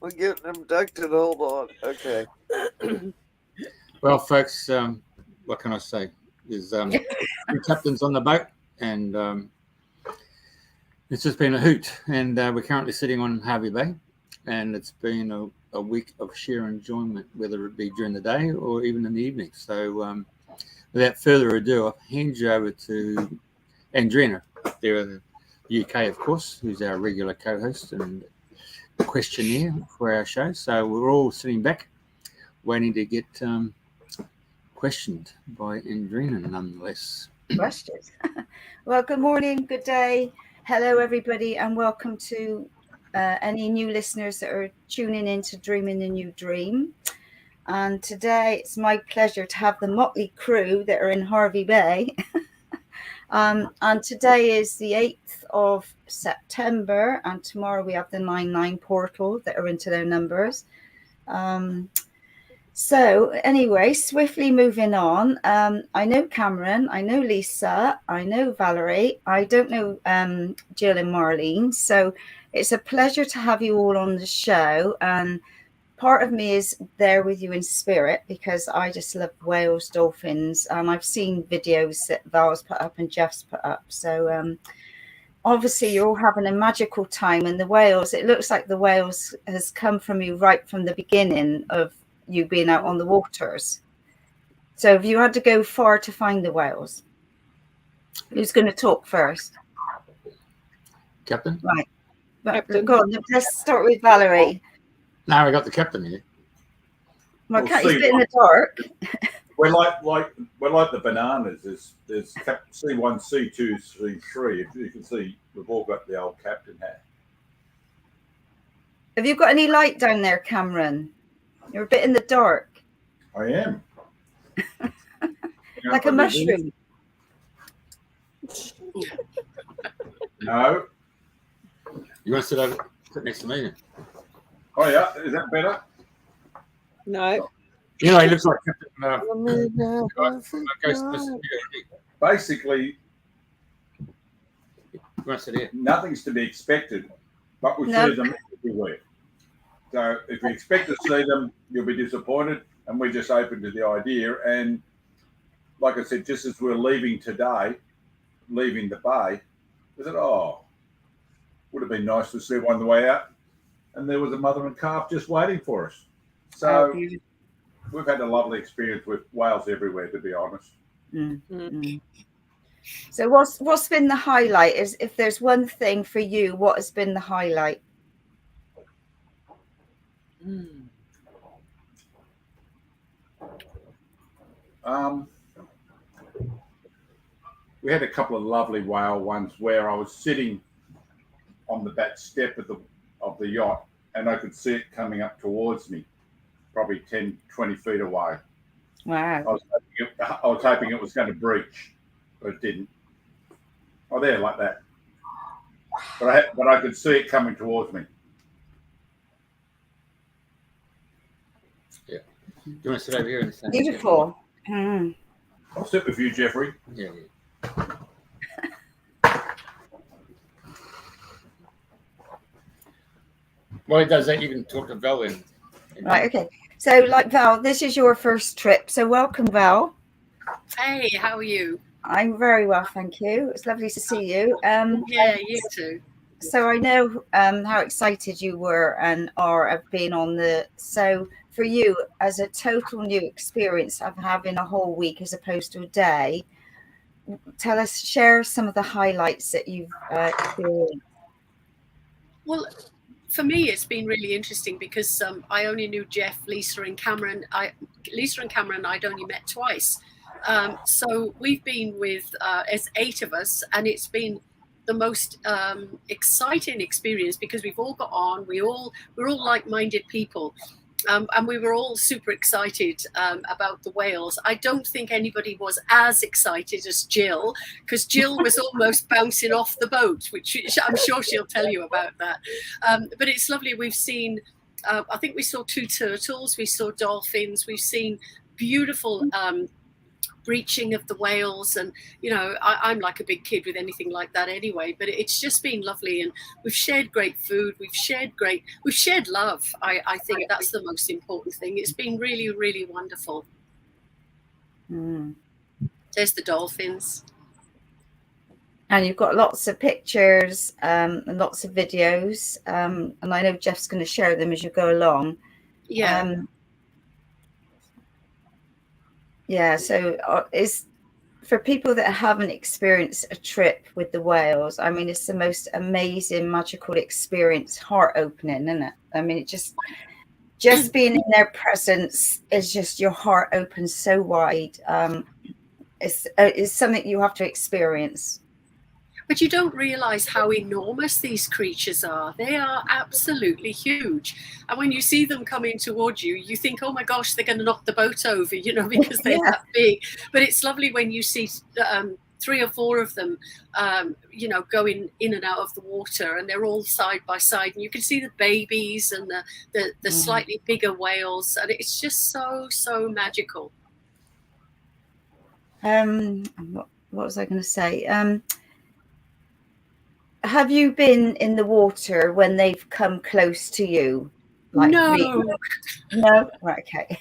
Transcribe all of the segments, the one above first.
We're getting abducted. Hold on. Okay. Well, folks, what can I say? There's two captains on the boat, and it's just been a hoot. And we're currently sitting on Harvey Bay, and it's been a week of sheer enjoyment, whether it be during the day or even in the evening. So without further ado, I'll hand you over to Andrena, there in the UK, of course, who's our regular co-host and questionnaire for our show. So we're all sitting back, waiting to get questioned by Andrena, nonetheless. Questions. Well, good morning, good day. Hello, everybody, and welcome to any new listeners that are tuning in to Dreaming the New Dream. And today it's my pleasure to have the motley crew that are in Harvey Bay. And today is the 8th of September, and tomorrow we have the 99 portal that are into their numbers. So anyway, swiftly moving on. I know Cameron, I know Lisa, I know Valerie. I don't know Jill and Marlene. So it's a pleasure to have you all on the show. And part of me is there with you in spirit because I just love Wales Dolphins. And I've seen videos that Val's put up and Jeff's put up. So obviously you're all having a magical time. And the whales, it looks like the whales has come from you right from the beginning of you being out on the waters. So have you had to go far to find the whales? Who's going to talk first? Captain? Right. But go on, let's start with Valerie. Now we got the captain here. Well, can't you sit in the dark? We're like the bananas. There's C1, C2, C3. If you can see, we've all got the old captain hat. Have you got any light down there, Cameron? You're a bit in the dark. I am. Like a mushroom. No. You want to sit next to me then? Oh yeah, is that better? No. You know, he looks like Captain. Basically, you want to sit here? nothing's to be expected, but we see them everywhere. So if you expect to see them, you'll be disappointed, and we're just open to the idea. And like I said, just as we're leaving today, leaving the bay, we said, would have been nice to see one on the way out. And there was a mother and calf just waiting for us. So we've had a lovely experience with whales everywhere, to be honest. Mm-hmm. So what's been the highlight? Is if there's one thing for you, what has been the highlight? We had a couple of lovely whale ones where I was sitting on the back step of the yacht, and I could see it coming up towards me, probably 10, 20 feet away. Wow. I was hoping it was going to breach, but it didn't. Oh, there, like that. But I could see it coming towards me. Yeah. Do you want to sit over here? And Beautiful. I'll sit with you, Jeffrey. Yeah. Well, he does that. You can talk to Val in. Right, okay. So, like Val, this is your first trip. So, welcome, Val. Hey, how are you? I'm very well, thank you. It's lovely to see you. Yeah, you too. So, I know how excited you were and are of being on the. So, for you, as a total new experience of having a whole week as opposed to a day, share some of the highlights that you've experienced. Well, for me, it's been really interesting because I only knew Jeff, Lisa and Cameron. Lisa and Cameron I'd only met twice. So we've been with, as 8 of us, and it's been the most exciting experience because we've all got on. We're all like-minded people. And we were all super excited about the whales. I don't think anybody was as excited as Jill, because Jill was almost bouncing off the boat, which I'm sure she'll tell you about that. But it's lovely. We've seen, I think we saw 2 turtles, we saw dolphins, we've seen beautiful breaching of the whales. And, you know, I'm like a big kid with anything like that anyway, but it's just been lovely. And we've shared great food. We've shared love. I think that's the most important thing. It's been really, really wonderful. There's the dolphins. And you've got lots of pictures and lots of videos. And I know Jeff's going to share them as you go along. Yeah. So is for people that haven't experienced a trip with the whales, I mean, it's the most amazing, magical experience, heart-opening, isn't it? I mean, it just being in their presence is just, your heart opens so wide. It's something you have to experience. But you don't realize how enormous these creatures are. They are absolutely huge. And when you see them coming towards you, you think, oh my gosh, they're going to knock the boat over, you know, because they're that big. But it's lovely when you see 3 or 4 of them, you know, going in and out of the water, and they're all side by side. And you can see the babies and the slightly bigger whales. And it's just so magical. What was I going to say? Have you been in the water when they've come close to you? Like no. No? Right, okay.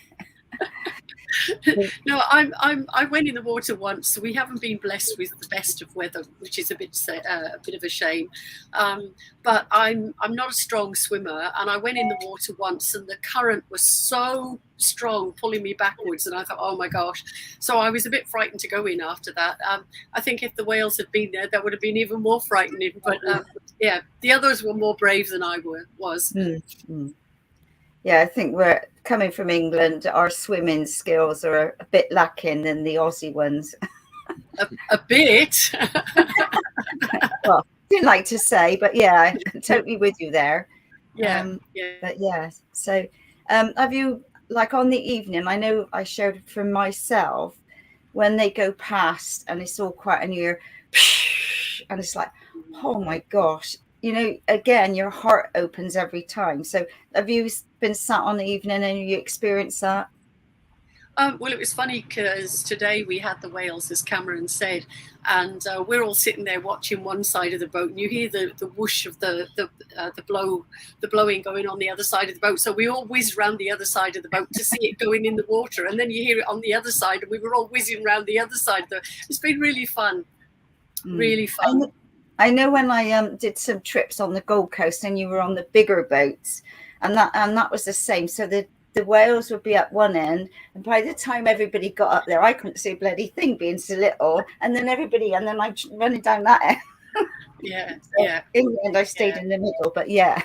No, I went in the water once. We haven't been blessed with the best of weather, which is a bit of a shame. But I'm not a strong swimmer, and I went in the water once, and the current was so strong, pulling me backwards, and I thought, oh my gosh. So I was a bit frightened to go in after that. I think if the whales had been there, that would have been even more frightening. But yeah, the others were more brave than I was. Yeah, I think we're coming from England. Our swimming skills are a bit lacking than the Aussie ones. A bit. Well, didn't like to say, but yeah, I'm totally with you there. Yeah. But yeah, so have you, like on the evening, I know I showed from myself when they go past and it's all quiet and you're, and it's like, oh my gosh. You know, again, your heart opens every time. So have you been sat on the evening and you experienced that? Well, it was funny because today we had the whales, as Cameron said, and we're all sitting there watching one side of the boat, and you hear the whoosh of the blowing going on the other side of the boat. So we all whizzed around the other side of the boat to see it going in the water, and then you hear it on the other side, and we were all whizzing around the other side. It's been really fun, really fun. I know when I did some trips on the Gold Coast and you were on the bigger boats, and that was the same. So the whales would be at one end, and by the time everybody got up there, I couldn't see a bloody thing being so little. And then I'm running down that end. Yeah, so yeah. In the end, I stayed in the middle, but yeah,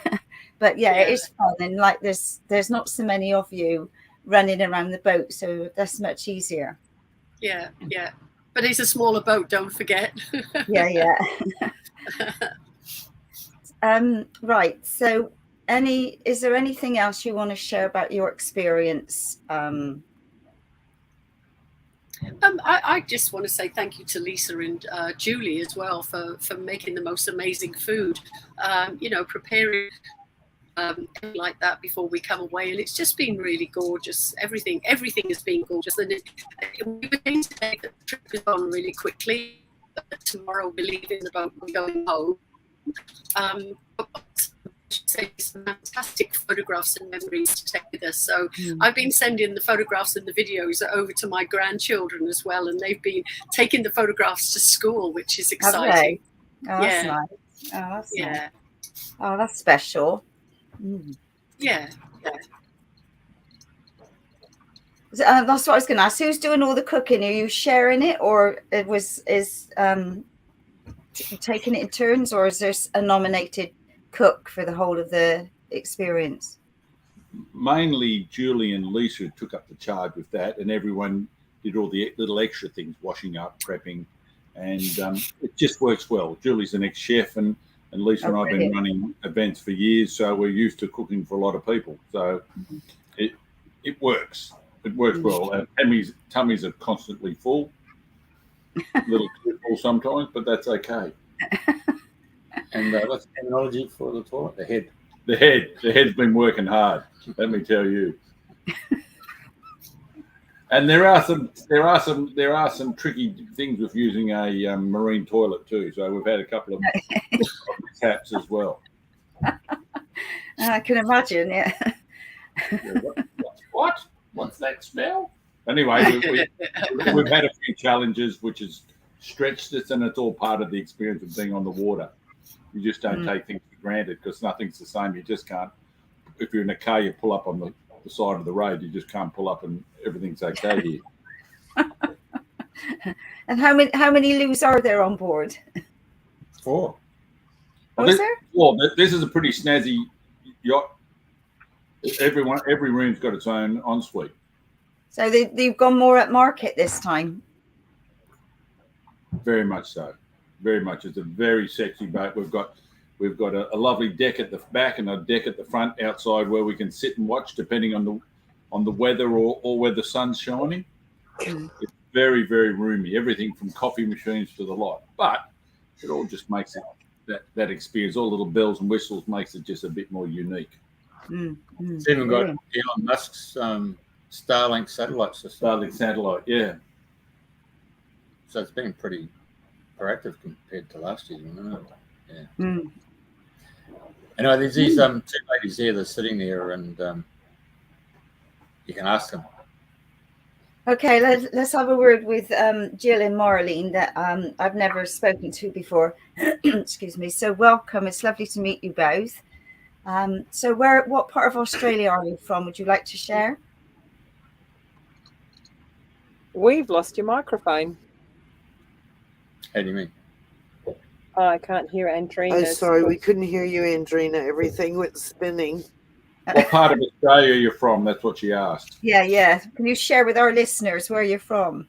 it is fun. And like there's not so many of you running around the boat, so that's much easier. Yeah. But it's a smaller boat, don't forget. Yeah. Right. So is there anything else you want to share about your experience? I just want to say thank you to Lisa and Julie as well for making the most amazing food, you know, preparing like that before we come away, and it's just been really gorgeous. Everything has been gorgeous, and we were going to say that the trip has gone really quickly. Tomorrow we're leaving the boat, we're going home. Some fantastic photographs and memories to take with us. So I've been sending the photographs and the videos over to my grandchildren as well, and they've been taking the photographs to school, which is exciting. Oh, that's nice. Oh, that's nice. Oh, that's special. Yeah. That's what I was going to ask. Who's doing all the cooking? Are you sharing it, or is taking it in turns, or is there a nominated cook for the whole of the experience? Mainly Julie and Lisa took up the charge with that, and everyone did all the little extra things, washing up, prepping, and it just works well. Julie's an ex-chef, and Lisa and I have been running events for years, so we're used to cooking for a lot of people. So it works. It works well. Our tummies are constantly full, a little too full sometimes, but that's okay. And what's the terminology for the toilet? The head. The head's been working hard, let me tell you. And there are some tricky things with using a marine toilet too. So we've had a couple of mishaps as well. I can imagine, yeah. What? What's that smell? Anyway, we've had a few challenges, which has stretched us, and it's all part of the experience of being on the water. You just don't take things for granted because nothing's the same. You just can't. If you're in a car, you pull up on the side of the road. You just can't pull up and everything's okay here. And how many loos are there on board? 4. Oh, is there? Well, this is a pretty snazzy yacht. Every room's got its own ensuite. So they've gone more at market this time. Very much so. Very much. It's a very sexy boat. We've got a lovely deck at the back and a deck at the front outside where we can sit and watch depending on the weather or where the sun's shining. It's very, very roomy. Everything from coffee machines to the lot. But it all just makes it that experience, all little bells and whistles makes it just a bit more unique. It's even got Elon Musk's Starlink satellite system. Starlink satellite, yeah. So it's been pretty proactive compared to last year. Yeah. Anyway, there's these 2 ladies here. They're sitting there, and you can ask them. Okay, let's have a word with Jill and Marlene that I've never spoken to before. Excuse me. So welcome. It's lovely to meet you both. So what part of Australia are you from? Would you like to share? We've lost your microphone. How do you mean? I can't hear Andrena. Oh, sorry, we couldn't hear you, Andrena. Everything went spinning. What part of Australia are you from? That's what she asked. Yeah. Can you share with our listeners where you're from?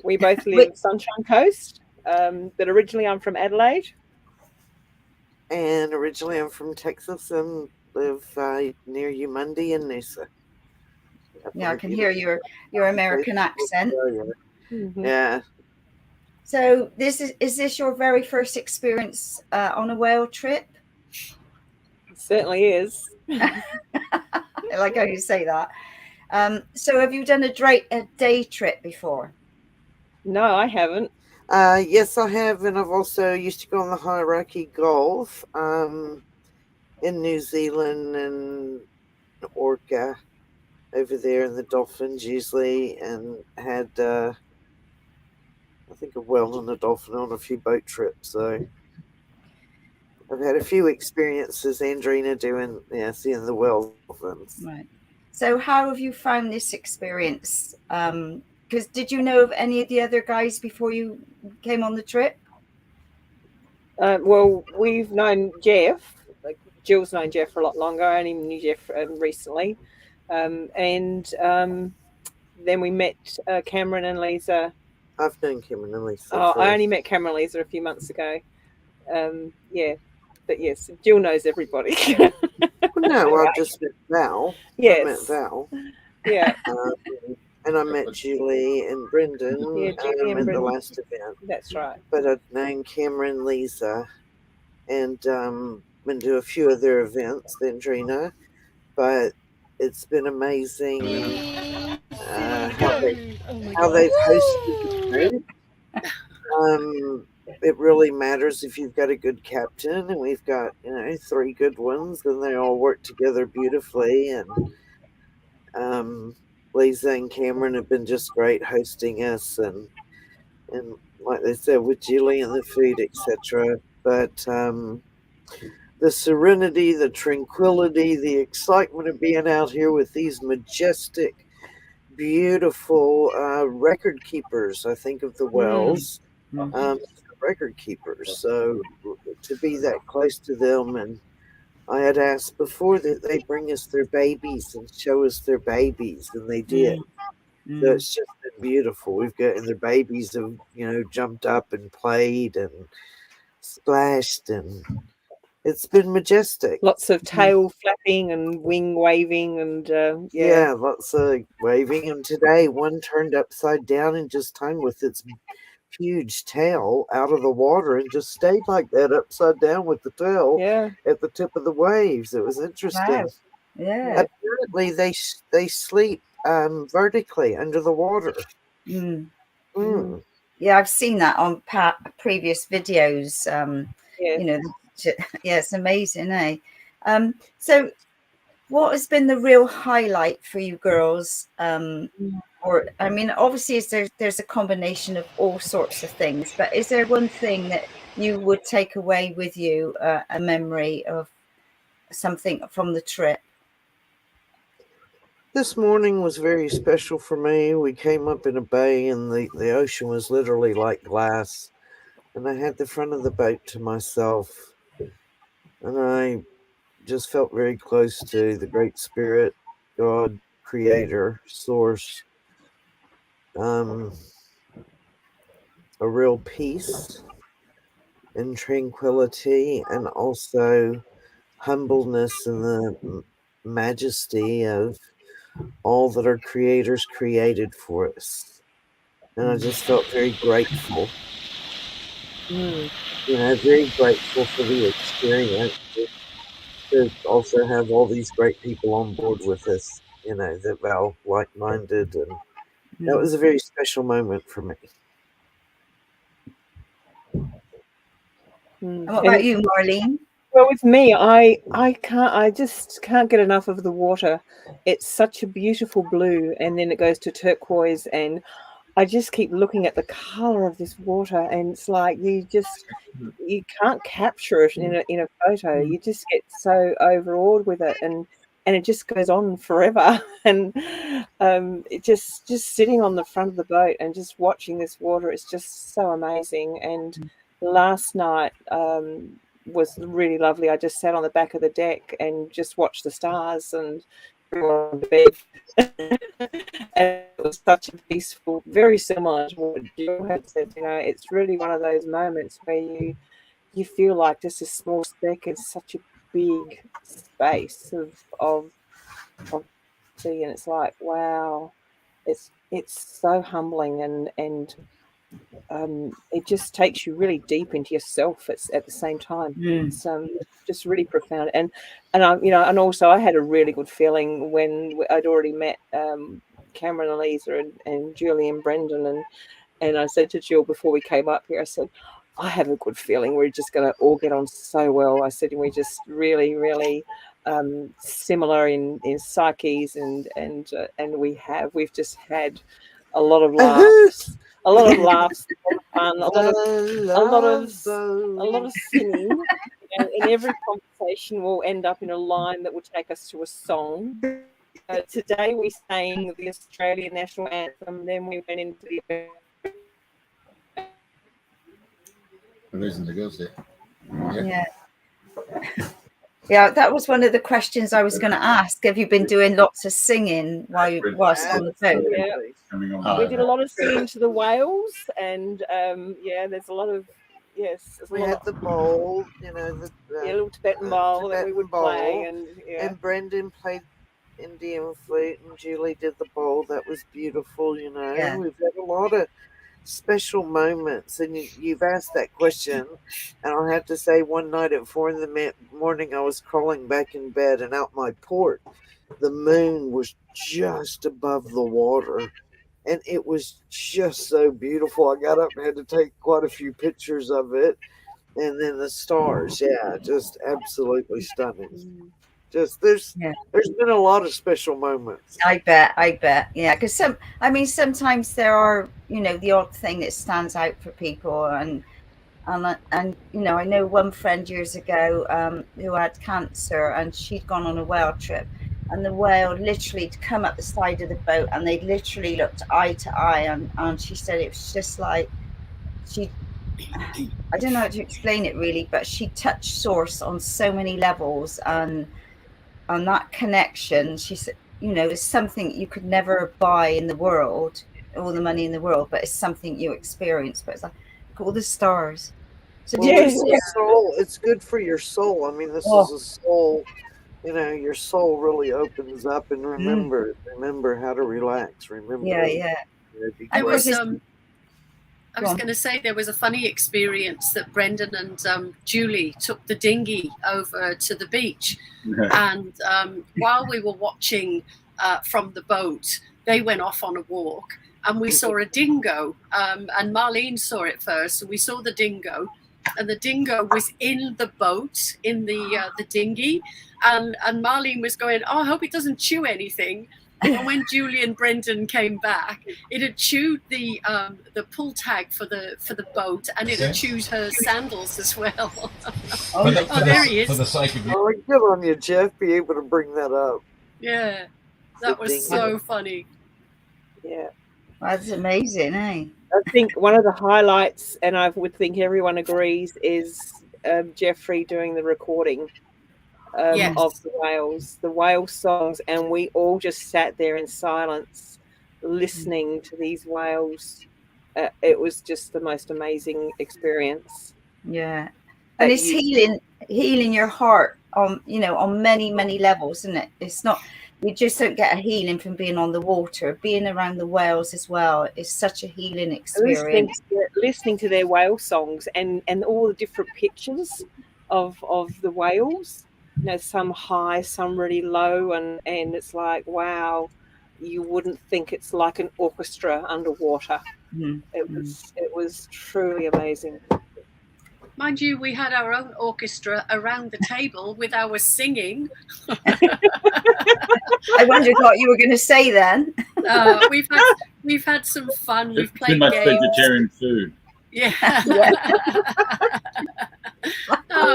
We both live Sunshine Coast, but originally I'm from Adelaide. And originally I'm from Texas and live near Umundi and Noosa. Yeah, I can hear your American accent. Yeah. So is this your very first experience on a whale trip? It certainly is. I like how you say that. So have you done a day trip before? No, I haven't. Yes, I have, and I've also used to go on the Hauraki Gulf in New Zealand and Orca over there in the Dolphins usually, and had I think a whale and a dolphin on a few boat trips. So I've had a few experiences, Andrena, seeing the whale dolphins. Right. So how have you found this experience? Because did you know of any of the other guys before you came on the trip? Well, we've known Jeff. Like Jill's known Jeff for a lot longer. I only knew Jeff recently. And then we met Cameron and Lisa. I've known Cameron and Lisa. I only met Cameron and Lisa a few months ago. But yes, Jill knows everybody. No, I've just met Val. Yes. I met Val. Yeah. And I met Julie and Brendan Julie and at Brendan. the last event. That's right. But I've known Cameron, Lisa, and been to a few other events, Andrena. But it's been amazing how they've hosted the it really matters if you've got a good captain, and we've got 3 good ones, and they all work together beautifully. And Lisa and Cameron have been just great hosting us, and like they said, with Julie and the food, etc. But the serenity, the tranquility, the excitement of being out here with these majestic, beautiful record keepers, I think, of the wells. Record keepers. So to be that close to them, and I had asked before that they bring us their babies and show us their babies, and they did. So it's just been beautiful. We've got, and their babies have jumped up and played and splashed, and it's been majestic. Lots of tail flapping and wing waving, and lots of waving. And today one turned upside down in just time with its huge tail out of the water and just stayed like that upside down with the tail at the tip of the waves. It was interesting. Wow. Yeah. Apparently they sleep vertically under the water. Yeah, I've seen that on previous videos. Yeah. Yeah, it's amazing, eh? So what has been the real highlight for you girls? Or, I mean, obviously there's a combination of all sorts of things, but is there one thing that you would take away with you, a memory of something from the trip? This morning was very special for me. We came up in a bay and the ocean was literally like glass. And I had the front of the boat to myself. And I just felt very close to the Great Spirit, God, Creator, Source. A real peace and tranquility, and also humbleness and the majesty of all that our creators created for us. And I just felt very grateful. Very grateful for the experience, to also have all these great people on board with us, that were all like-minded, and that was a very special moment for me. What about you, Marlene? Well, with me, I just can't get enough of the water. It's such a beautiful blue, and then it goes to turquoise, and I just keep looking at the color of this water, and it's like you can't capture it in a photo. You just get so overawed with it, and it just goes on forever. And it just sitting on the front of the boat and just watching this water is just so amazing. And last night was really lovely. I just sat on the back of the deck and just watched the stars and on the bed. And it was such a peaceful, very similar to what Jill had said. It's really one of those moments where you feel like just a small speck in such a big space of sea, and it's like, wow, it's so humbling, and it just takes you really deep into yourself at the same time. It's just really profound, and and also I had a really good feeling when I'd already met Cameron and Lisa and Julie and Brendan, and I said to Jill before we came up here, I said, I have a good feeling we're just going to all get on so well. I said, we're just really, really similar in psyches, and we've just had a lot of laughs. A lot of laughs, a lot of fun, a lot of singing, and every conversation will end up in a line that will take us to a song. Today we sang the Australian national anthem, then we went into the. We're losing the girls there. Yeah, that was one of the questions I was going to ask. Have you been doing lots of singing whilst on the boat? Yeah. We did a lot of singing to the whales, and there's a lot of we had the bowl, the little Tibetan bowl that we would play, and Brendan played Indian flute, and Julie did the bowl. That was beautiful. We've had a lot of special moments, and you've asked that question, and I'll have to say, one night at 4 a.m, I was crawling back in bed, and out my port the moon was just above the water, and it was just so beautiful. I got up and had to take quite a few pictures of it, and then the stars, just absolutely stunning. Just there's been a lot of special moments. I bet. Yeah, because sometimes there are, the odd thing that stands out for people, and I know one friend years ago who had cancer, and she'd gone on a whale trip, and the whale literally come up the side of the boat, and they literally looked eye to eye, and she said it was just like I don't know how to explain it really, but she touched source on so many levels, and that connection, she said, is something you could never buy in the world, all the money in the world, but it's something you experience. But it's like all the stars. So soul, it's good for your soul. I mean, this is a soul. Your soul really opens up, and remember how to relax. Remember. I was going to say there was a funny experience that Brendan and Julie took the dinghy over to the beach, and while we were watching from the boat. They went off on a walk, and we saw a dingo, and Marlene saw it first. So we saw the dingo, and the dingo was in the boat, in the dinghy, and Marlene was going, "Oh, I hope it doesn't chew anything." And when Julie and Brendan came back, it had chewed the pull tag for the boat, and it had chewed her sandals as well. There he is. For the sake of you. Oh, good on you, Jeff. Be able to bring that up. Yeah, that was so funny. Yeah. That's amazing, eh? I think one of the highlights, and I would think everyone agrees, is Jeffrey doing the recording of the whale songs, and we all just sat there in silence listening to these whales. It was just the most amazing experience. Yeah, and it's healing your heart on many levels, isn't it? It's not, you just don't get a healing from being on the water. Being around the whales as well is such a healing experience. Listening to their whale songs and all the different pitches of the whales, some high, some really low, and it's like, wow, you wouldn't think it's like an orchestra underwater. It was truly amazing. Mind you, we had our own orchestra around the table with our singing. I wondered what you were going to say then. We've had some fun. We've played too much games. vegetarian food. Yeah.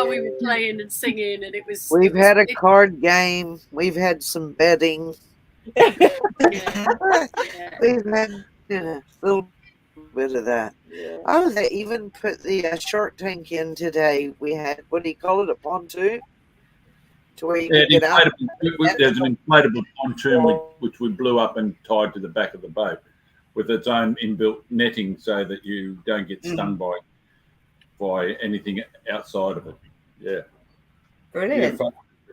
We were playing and singing, and it was. We've had a card game. We've had some betting. We've had a little bit of that. Yeah. Oh, they even put the Shark Tank in today. We had, what do you call it, a pontoon? To where you can get out. There's an inflatable pontoon which we blew up and tied to the back of the boat with its own inbuilt netting so that you don't get stung by anything outside of it. Yeah. Brilliant.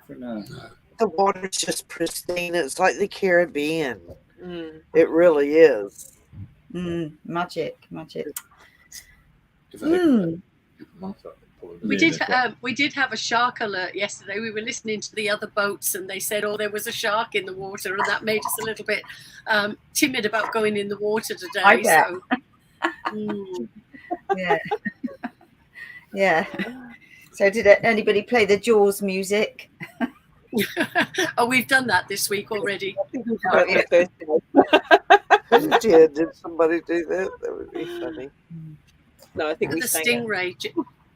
Yeah, the water's just pristine. It's like the Caribbean. It really is. Magic. We did have a shark alert yesterday. We were listening to the other boats, and they said, there was a shark in the water, and that made us a little bit timid about going in the water today. I bet. Yeah. Yeah. So did anybody play the Jaws music? We've done that this week already. Did somebody do that? That would be funny. No, I think we the sang stingray.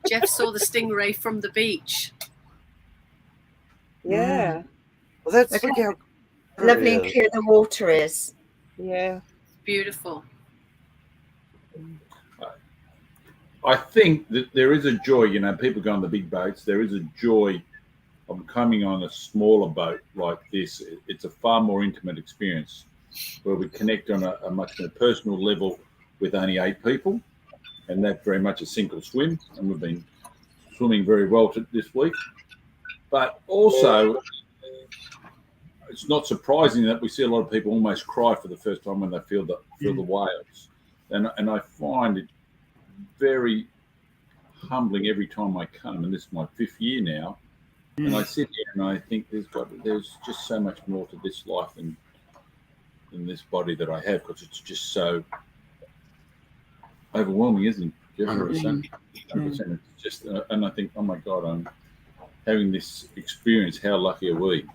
Jeff saw the stingray from the beach. Yeah. Well, that's look how lovely and clear the water is. Yeah. Beautiful. I think that there is a joy, people go on the big boats. There is a joy of coming on a smaller boat like this. It's a far more intimate experience where we connect on a much more personal level with only 8 people. And that's very much a sink or swim. And we've been swimming very well this week. But also, it's not surprising that we see a lot of people almost cry for the first time when they feel the whales. And I find it very humbling every time I come, and this is my 5th year now. And I sit here and I think there's just so much more to this life than this body that I have, because it's just so overwhelming, isn't it? 100%. It's just, and I think, oh my God, I'm having this experience. How lucky are we?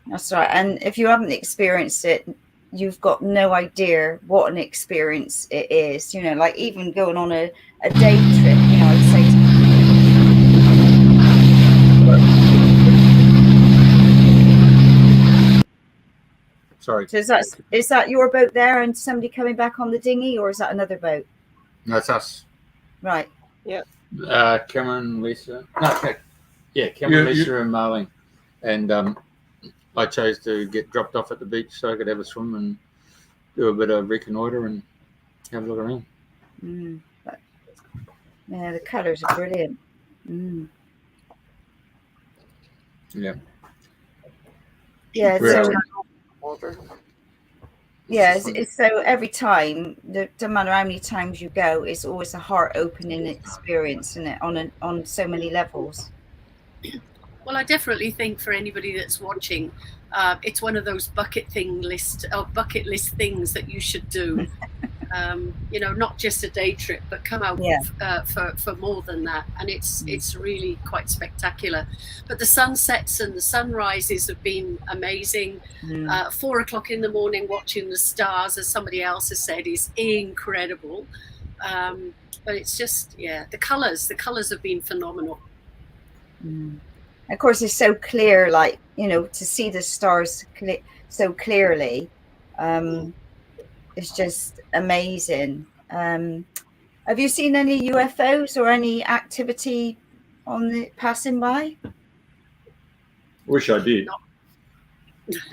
That's right. And if you haven't experienced it, you've got no idea what an experience it is. Like even going on a day trip, I'd say Sorry. So is that your boat there and somebody coming back on the dinghy, or is that another boat? That's us. Right. Yeah. Cameron, Lisa. Cameron, Lisa, and Marlene. And I chose to get dropped off at the beach so I could have a swim and do a bit of reconnoiter and have a look around. Yeah, the colours are brilliant. Yeah. Yeah. Really? So every time, no matter how many times you go, it's always a heart-opening experience, isn't it? On so many levels. Well, I definitely think for anybody that's watching, it's one of those bucket list things that you should do. Not just a day trip, but come out for more than that. And it's really quite spectacular. But the sunsets and the sunrises have been amazing. 4 o'clock in the morning watching the stars, as somebody else has said, is incredible. But it's just, the colours have been phenomenal. Of course, it's so clear, like, to see the stars so clearly. It's just amazing. Have you seen any UFOs or any activity on the passing by? Wish I did.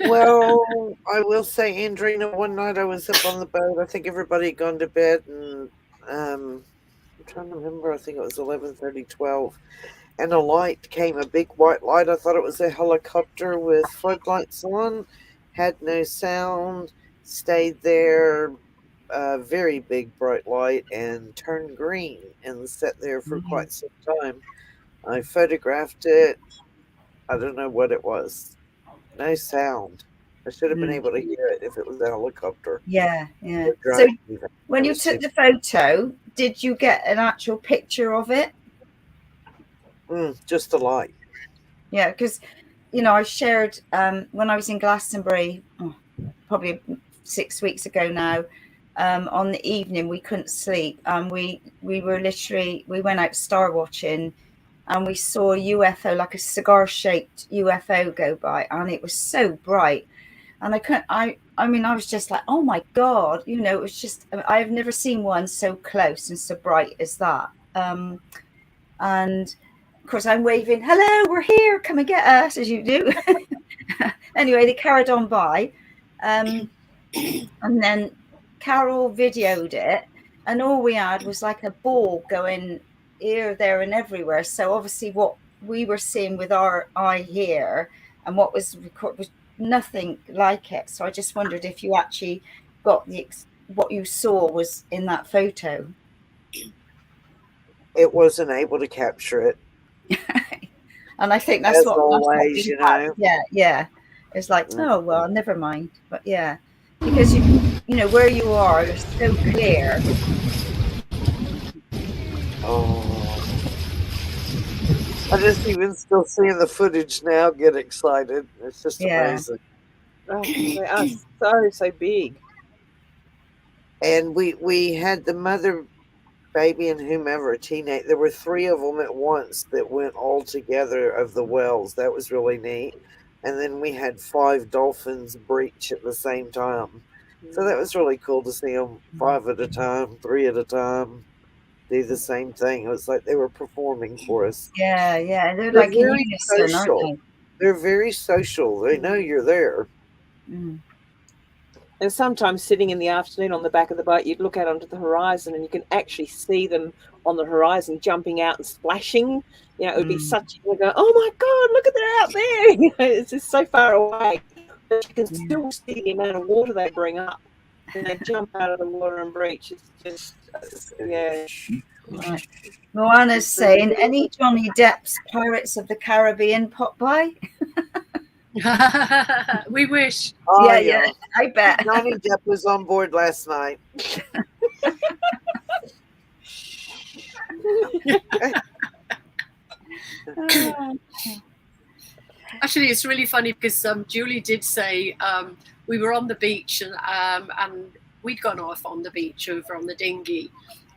Well, I will say, Andrena, one night I was up on the boat. I think everybody had gone to bed, and I'm trying to remember. I think it was 11:30, 12, and a light came, a big white light. I thought it was a helicopter with floodlights on. Had no sound. Stayed there, very big bright light, and turned green and sat there for quite some time. I photographed it. I don't know what it was. No sound. I should have been able to hear it if it was a helicopter. Yeah. So when you took the photo, did you get an actual picture of it? Just a light. Yeah, because, I shared when I was in Glastonbury, probably 6 weeks ago now, on the evening we couldn't sleep, and we went out star watching, and we saw a UFO, like a cigar shaped UFO, go by, and it was so bright, and I was just like, oh my god, it was just, I've never seen one so close and so bright as that. And of course I'm waving, hello, we're here, come and get us, as you do. Anyway, they carried on by. And then Carol videoed it, and all we had was like a ball going here, there, and everywhere. So obviously what we were seeing with our eye here and what was recorded was nothing like it. So I just wondered if you actually got what you saw was in that photo. It wasn't able to capture it. And I think that's as what always, Yeah. It's like, oh well, never mind. But yeah, because where you are, it's so clear. I just even still seeing the footage now get excited. It's just amazing. Oh, they are so big. And we had the mother, baby, and whomever, a teenage. There were 3 of them at once that went all together of the wells. That was really neat. And then we had 5 dolphins breach at the same time. So that was really cool to see them 5 at a time, 3 at a time, do the same thing. It was like they were performing for us. Yeah. They're like very unison, social. aren't they? They're very social. They know you're there. And sometimes sitting in the afternoon on the back of the boat, you'd look out onto the horizon and you can actually see them on the horizon jumping out and splashing. It would be such, you go, oh my God, look at they're out there. It's just so far away. But you can still see the amount of water they bring up. And they jump out of the water and breach. It's just, Right. Moana's saying, any Johnny Depp's Pirates of the Caribbean pop by? We wish. Oh, yeah, I bet. Johnny Depp was on board last night. Actually, it's really funny because Julie did say we were on the beach and we'd gone off on the beach over on the dinghy,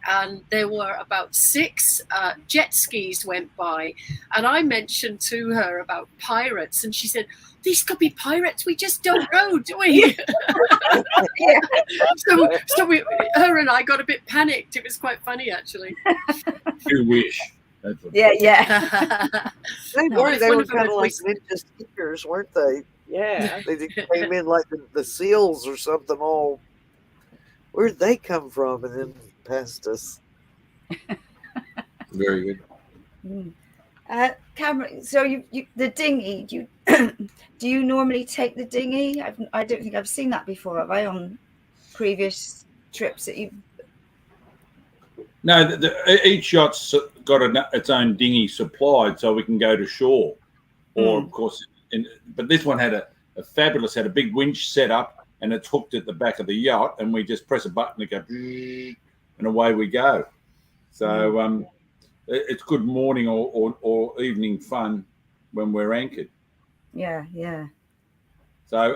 and there were about 6 jet skis went by, and I mentioned to her about pirates, and she said, these could be pirates, we just don't know, do we? So her and I got a bit panicked. It was quite funny, actually. You wish. Yeah. They were kind of like ninja stickers, weren't they? Yeah. They came in like the seals or something. All, where'd they come from? And then past us. Very good. Cameron, so you the dinghy, do you normally take the dinghy? I don't think I've seen that before, have I, on previous trips that you've... No, each yacht's got its own dinghy supplied, so we can go to shore or of course, but this one had a fabulous, had a big winch set up, and it's hooked at the back of the yacht, and we just press a button and go, and away we go. So it's good morning or evening fun when we're anchored. Yeah, yeah. So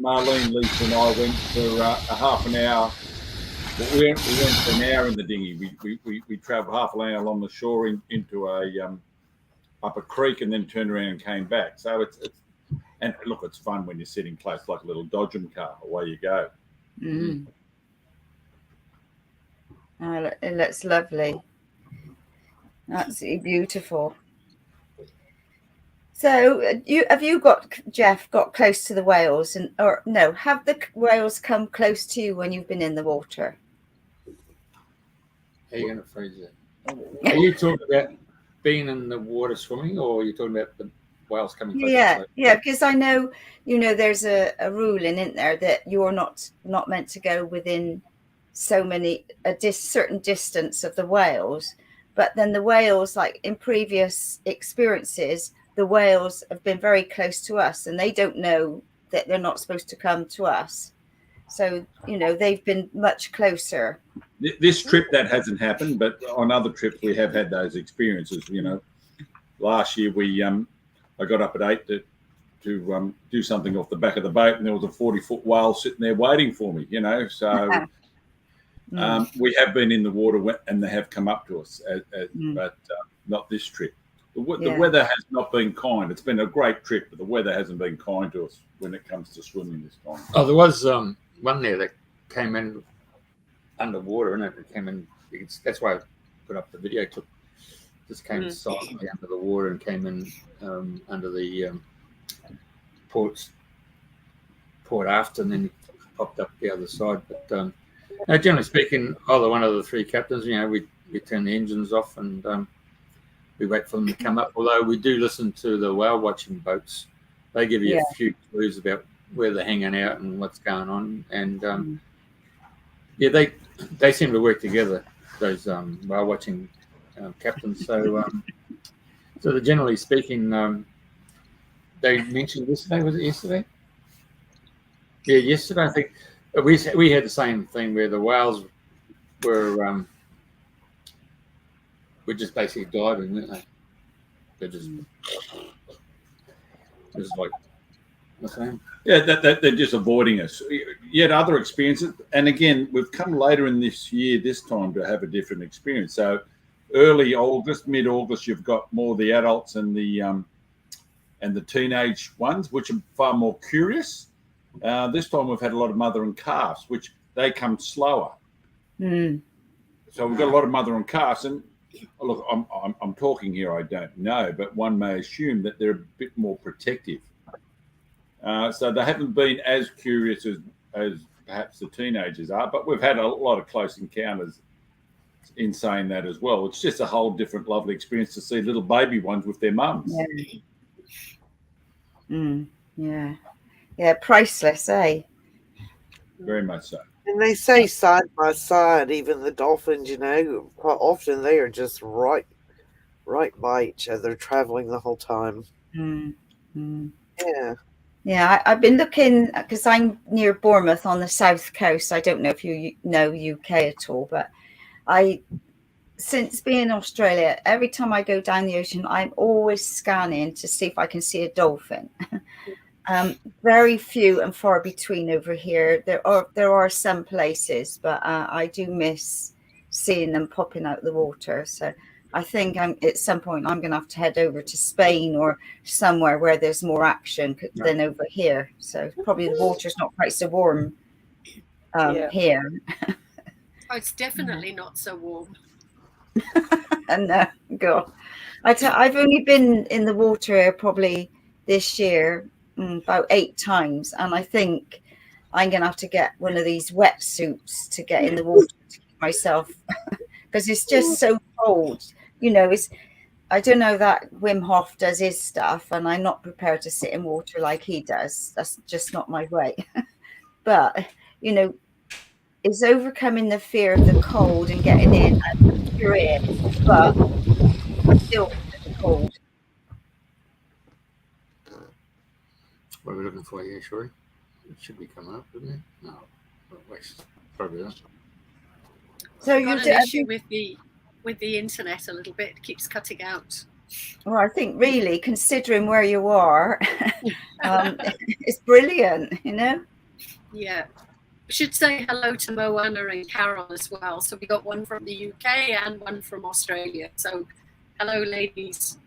Marlene, Lisa, and I went for a half an hour. Well, we went for an hour in the dinghy. We travelled half an hour along the shore into up a creek, and then turned around and came back. So it's and look, it's fun when you're sitting close, like a little dodgem car. Away you go. Oh, it looks lovely. Absolutely beautiful. So, Jeff got close to the whales, or no? Have the whales come close to you when you've been in the water? How are you going to phrase that? Are you talking about being in the water swimming, or are you talking about the whales coming close? Yeah, because I know, there's a rule in there that you're not meant to go within certain distance of the whales. But then the whales, like in previous experiences, the whales have been very close to us, and they don't know that they're not supposed to come to us. So, they've been much closer. This trip that hasn't happened, but on other trips we have had those experiences. Last year I got up at 8 to do something off the back of the boat, and there was a 40-foot whale sitting there waiting for me. So we have been in the water and they have come up to us, but not this trip. The weather has not been kind. It's been a great trip, but the weather hasn't been kind to us when it comes to swimming this time. Oh, there was one there that came in underwater, and it came in. That's why I put up the video clip. Just came silently under the water and came in under the port aft, and then popped up the other side. But generally speaking, either one of the three captains, we turn the engines off and we wait for them to come up. Although we do listen to the whale watching boats, they give you a few clues about where they're hanging out and what's going on. And they seem to work together, those whale watching captains. So so generally speaking, they mentioned yesterday. Was it yesterday? Yeah, yesterday. I think we had the same thing where the whales were just basically diving, weren't they? They're just like, what's that? Yeah, that they're just avoiding us. Yet other experiences, and again, we've come later in this year, this time, to have a different experience. So early August, mid-August, you've got more of the adults and the teenage ones, which are far more curious. This time we've had a lot of mother and calves, which they come slower. So we've got a lot of mother and calves, and look, I'm talking here, I don't know, but one may assume that they're a bit more protective. So they haven't been as curious as perhaps the teenagers are, but we've had a lot of close encounters in saying that as well. It's just a whole different lovely experience to see little baby ones with their mums. Yeah, priceless, eh? Very much so. And they say side by side, even the dolphins, quite often they are just right by each other, traveling the whole time. Yeah, I've been looking, because I'm near Bournemouth on the south coast. I don't know if you know UK at all, but since being in Australia, every time I go down the ocean, I'm always scanning to see if I can see a dolphin. Very few and far between over here. There are some places, but I do miss seeing them popping out of the water. So I think at some point I'm going to have to head over to Spain or somewhere where there's more action than over here. So probably the water's not quite so warm here. Oh, it's definitely not so warm. And God, I've only been in the water probably this year about 8 times, and I think I'm gonna have to get one of these wetsuits to get in the water to keep myself, because it's just so cold. I don't know that Wim Hof does his stuff, and I'm not prepared to sit in water like he does. That's just not my way. But it's overcoming the fear of the cold and getting in, and you're in, but still cold. What are we looking for here, Shuri? It should be coming up, isn't it? No. Wait, probably not. So I've got an issue with the internet a little bit. It keeps cutting out. Well, I think really, considering where you are, it's brilliant, you know? Yeah. We should say hello to Moana and Carol as well. So we got one from the UK and one from Australia. So hello, ladies.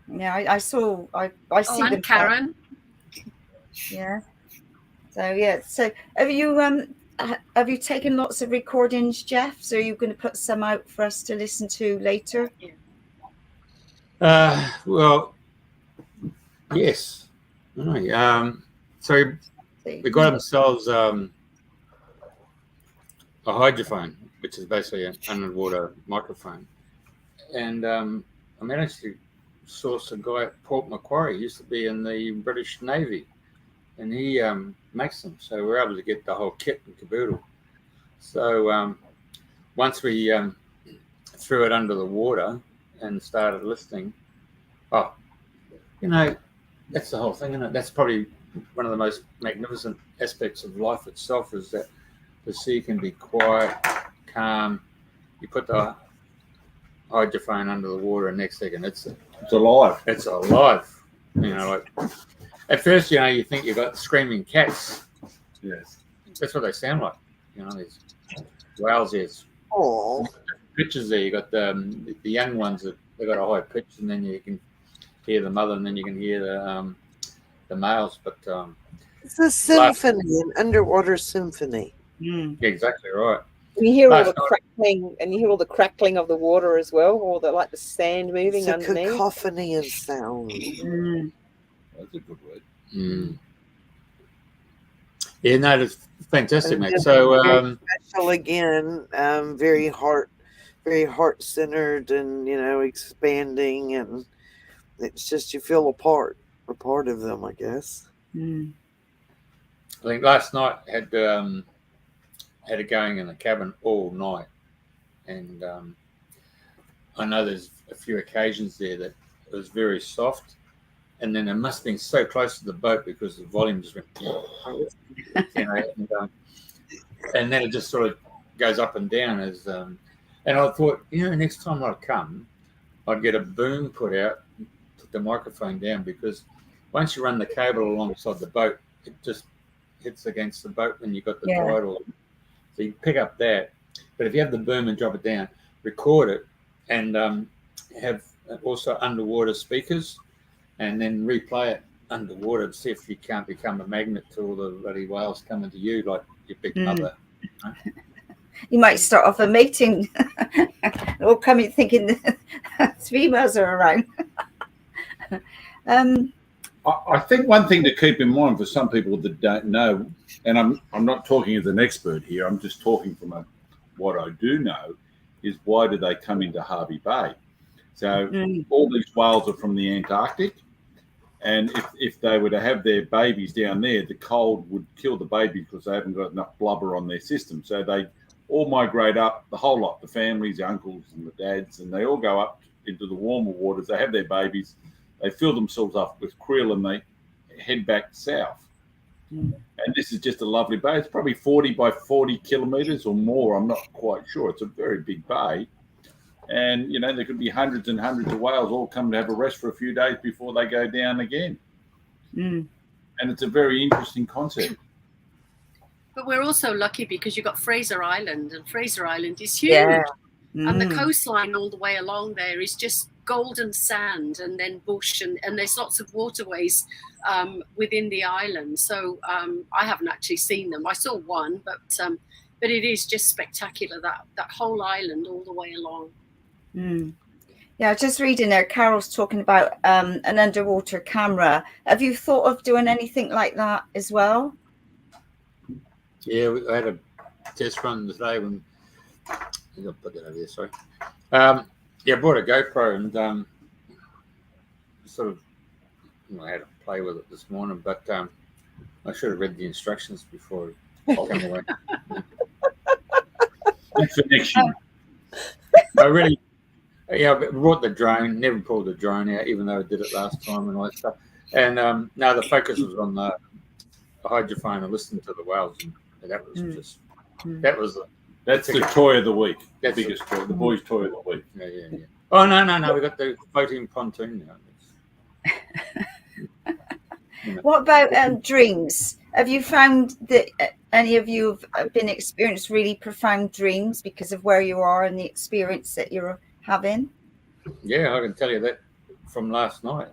Yeah, I see and them. Karen. Yeah. So yeah. So have you taken lots of recordings, Jeff? So you're going to put some out for us to listen to later? Well, yes. So we got ourselves a hydrophone, which is basically an underwater microphone, and I managed to source a guy at Port Macquarie. He used to be in the British Navy, and he makes them. So we're able to get the whole kit and caboodle. So once we threw it under the water and started listening, that's the whole thing, isn't it? That's probably one of the most magnificent aspects of life itself, is that the sea can be quiet, calm. You put the hydrophone under the water, and next second it's alive. It's alive. Like at first, you think you've got screaming cats. Yes, that's what they sound like. These whales. There's pictures there. You got the young ones that they got a high pitch, and then you can hear the mother, and then you can hear the males. But it's a symphony, an underwater symphony. Yeah, exactly right. And you hear all the crackling, and you hear all the crackling of the water as well, or the sand moving underneath. It's a cacophony of sound. That's a good word. Yeah, no, it's fantastic, mate. So special again, very heart-centered, and expanding, and it's just you feel a part of them, I guess. I think last night had it going in the cabin all night, and I know there's a few occasions there that it was very soft, and then it must have been so close to the boat because the volume just went, and then it just sort of goes up and down as. And I thought, next time I come, I'd get a boom put out, put the microphone down, because once you run the cable alongside the boat, it just hits against the boat when you've got the tidal. So you pick up that. But if you have the boom and drop it down, record it, and have also underwater speakers, and then replay it underwater to see if you can't become a magnet to all the bloody whales coming to you like your big mother. You might start off a mating, or coming thinking females are around. I think one thing to keep in mind for some people that don't know, and I'm not talking as an expert here, I'm just talking from what I do know, is why do they come into Hervey Bay? So all these whales are from the Antarctic, and if they were to have their babies down there, the cold would kill the baby because they haven't got enough blubber on their system. So they all migrate up, the whole lot, the families, the uncles and the dads, and they all go up into the warmer waters. They have their babies, they fill themselves up with krill, and they head back south. And this is just a lovely bay. It's probably 40 by 40 kilometres or more. I'm not quite sure. It's a very big bay. And, there could be hundreds and hundreds of whales all come to have a rest for a few days before they go down again. And it's a very interesting concept. But we're also lucky because you've got Fraser Island, and Fraser Island is huge. Yeah. And the coastline all the way along there is just golden sand, and then bush, and there's lots of waterways within the island. So I haven't actually seen them. I saw one, but it is just spectacular, that whole island all the way along. Yeah, just reading there, Carol's talking about an underwater camera. Have you thought of doing anything like that as well? Yeah, I had a test run today when I'll put that over there, sorry. I brought a GoPro and sort of I had to play with it this morning, but I should have read the instructions before I came away. That's for next year. I really, I brought the drone, never pulled the drone out, even though I did it last time and all that stuff. And now the focus was on the hydrophone and listening to the whales, and that was just that's the toy of the week. That's the biggest toy, the boys' toy of the week. Yeah. Oh no, we got the floating pontoon now. What about dreams? Have you found that any of you have been experienced really profound dreams because of where you are and the experience that you're having? Yeah, I can tell you that from last night.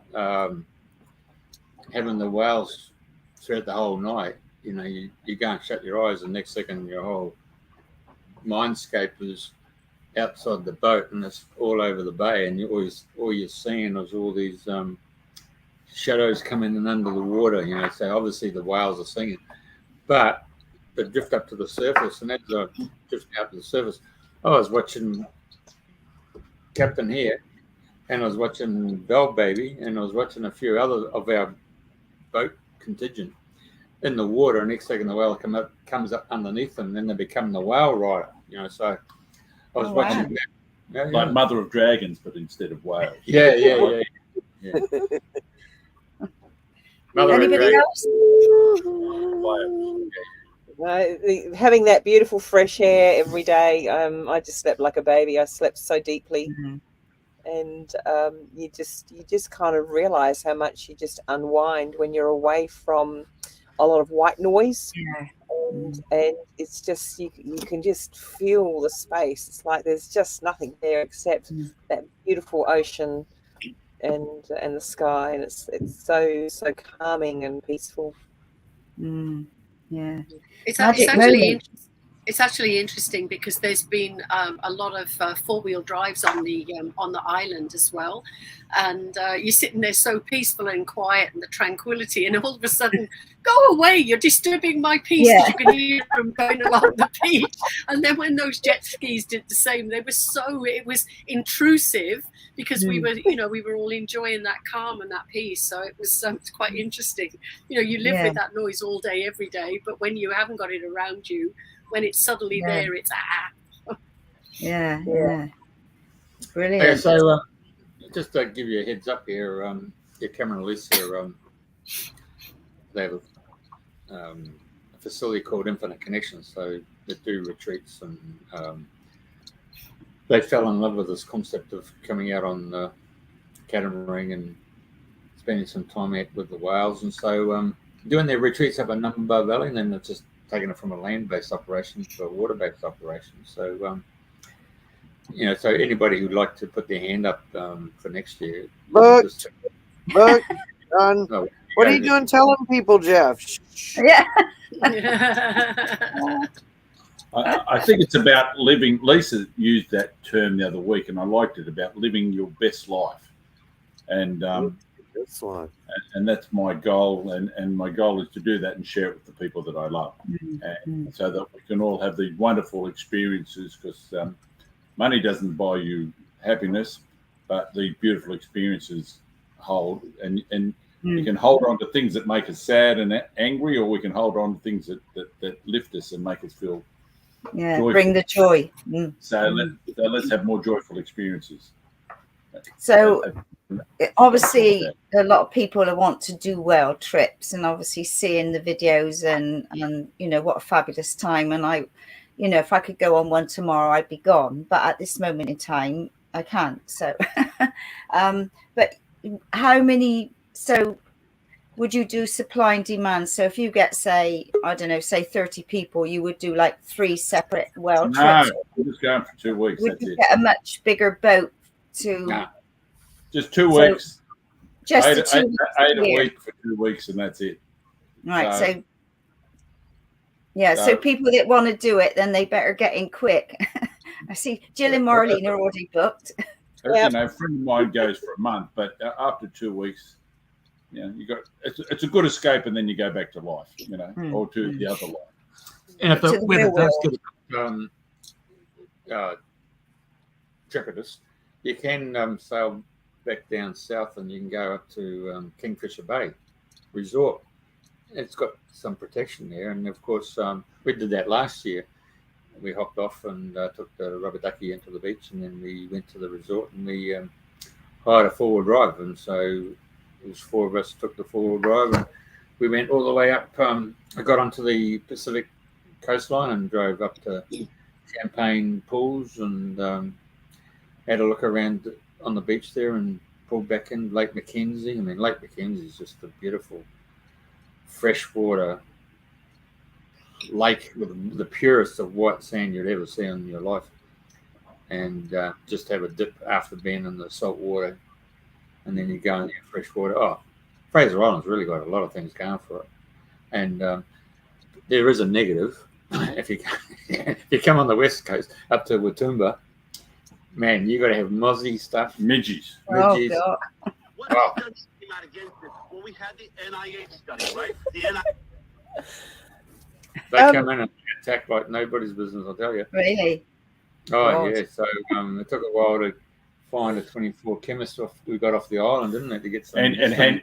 Having the whales throughout the whole night, you go and shut your eyes, and next second your whole mindscape is outside the boat and it's all over the bay, and all you're seeing is all these shadows coming in under the water. So obviously the whales are singing, but they drift up to the surface, and as I drift out to the surface, I was watching Captain here, and I was watching Bell Baby, and I was watching a few other of our boat contingent in the water, and next second the whale comes up underneath them, and then they become the whale rider. So I was watching that. Like Mother of Dragons, but instead of whales. Yeah. Anybody else? Having that beautiful fresh air every day. I just slept like a baby. I slept so deeply. And you just kind of realize how much you just unwind when you're away from a lot of white noise. And it's just you can just feel the space. It's like there's just nothing there except that beautiful ocean and the sky, and it's so calming and peaceful. Yeah, it's actually interesting because there's been a lot of four-wheel drives on the island as well, and you're sitting there so peaceful and quiet, and the tranquility, and all of a sudden, go away! You're disturbing my peace. You can hear them going along the beach, and then when those jet skis did the same, it was intrusive because we were all enjoying that calm and that peace. So it was quite interesting. You live with that noise all day, every day, but when you haven't got it around you, when it's suddenly there, it's Yeah. Brilliant. Yeah, so just to give you a heads up here, Cameron and Lisa, they have a facility called Infinite Connections, so they do retreats, and they fell in love with this concept of coming out on the catamaran and spending some time out with the whales, and so doing their retreats up in Number Valley, and then they've just taken it from a land-based operation to a water-based operation. So, so anybody who'd like to put their hand up for next year. Look, John, what are you doing telling people, Jeff? Yeah. I think it's about living. Lisa used that term the other week, and I liked it, about living your best life. And and that's my goal, and my goal is to do that and share it with the people that I love, and so that we can all have these wonderful experiences, because money doesn't buy you happiness, but the beautiful experiences hold, and we can hold on to things that make us sad and angry, or we can hold on to things that lift us and make us feel joyful. Bring the joy. So let's have more joyful experiences. So obviously a lot of people want to do whale trips, and obviously seeing the videos and what a fabulous time, and I if I could go on one tomorrow I'd be gone, but at this moment in time I can't. So but how many, so would you do supply and demand? So if you get, say 30 people, you would do like 3 separate whale trips? No, we're just going for 2 weeks. Would you get a much bigger boat to? No. Just 2 weeks. Just eight a week for 2 weeks, and that's it. Right. So people that want to do it, then they better get in quick. I see Jill and Marlene are already booked. A friend of mine goes for a month, but after 2 weeks, it's a good escape, and then you go back to life, or to the other life. And if the weather does get trepidous, you can sail back down south, and you can go up to Kingfisher Bay Resort. It's got some protection there, and of course we did that last year. We hopped off and took the rubber ducky into the beach, and then we went to the resort, and we hired a 4-wheel drive, and so It was 4 of us took the 4-wheel drive, and we went all the way up. I got onto the Pacific coastline and drove up to Champagne Pools and had a look around on the beach there and pulled back in Lake Mackenzie. I mean, Lake Mackenzie is just a beautiful freshwater lake with the purest of white sand you'd ever see in your life. And just have a dip after being in the salt water, and then you go in the fresh water. Oh, Fraser Island's really got a lot of things going for it. And there is a negative. If you come on the west coast up to Watumba, man, you got to have mozzie stuff. Midgies. Midgies. Oh, God. What studies came out against it? Well, we had the NIH study, right? The NIH. They come in and attack like nobody's business, I'll tell you. Really? Oh, yeah. So it took a while to find a 24 chemist we got off the island, didn't it, to get some and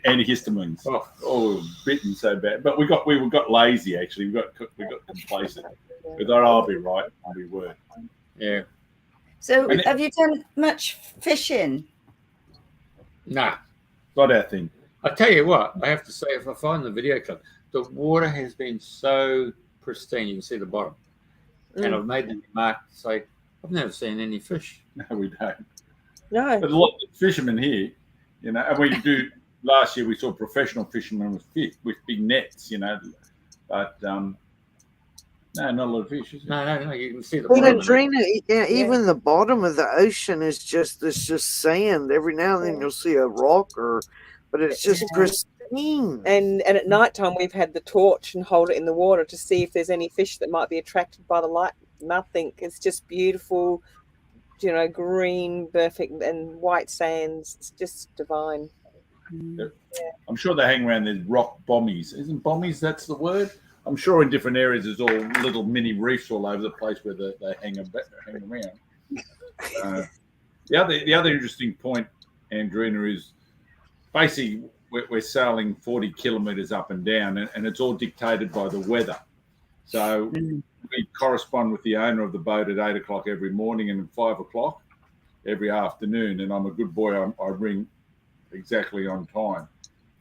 antihistamines. Oh, bitten so bad. But we got lazy actually. We got complacent. We thought, I'll be right. We were. Yeah. So have you done much fishing? Nah. Not our thing. I tell you what, I have to say, if I find the video clip, the water has been so pristine. You can see the bottom. And I've made the remark to say, I've never seen any fish. No, we don't. No. But a lot of fishermen here, you know, and we do. Last year we saw professional fishermen with big nets, you know, but no, not a lot of fish. Is there? No, you can see the Well, bottom. Andrena, even the bottom of the ocean is just sand. Every now and then you'll see a rock, but it's just pristine. And at night time we've had the torch and hold it in the water to see if there's any fish that might be attracted by the light. Nothing. It's just beautiful, you know, green, perfect, and white sands. It's just divine. Yeah. I'm sure they hang around. There's rock bommies. Isn't bommies? That's the word. I'm sure in different areas there's all little mini reefs all over the place where they hang around. The other interesting point, Andrena, is basically we're sailing 40 kilometres up and down, and it's all dictated by the weather. So we correspond with the owner of the boat at 8 o'clock every morning and at 5 o'clock every afternoon. And I'm a good boy. I ring exactly on time,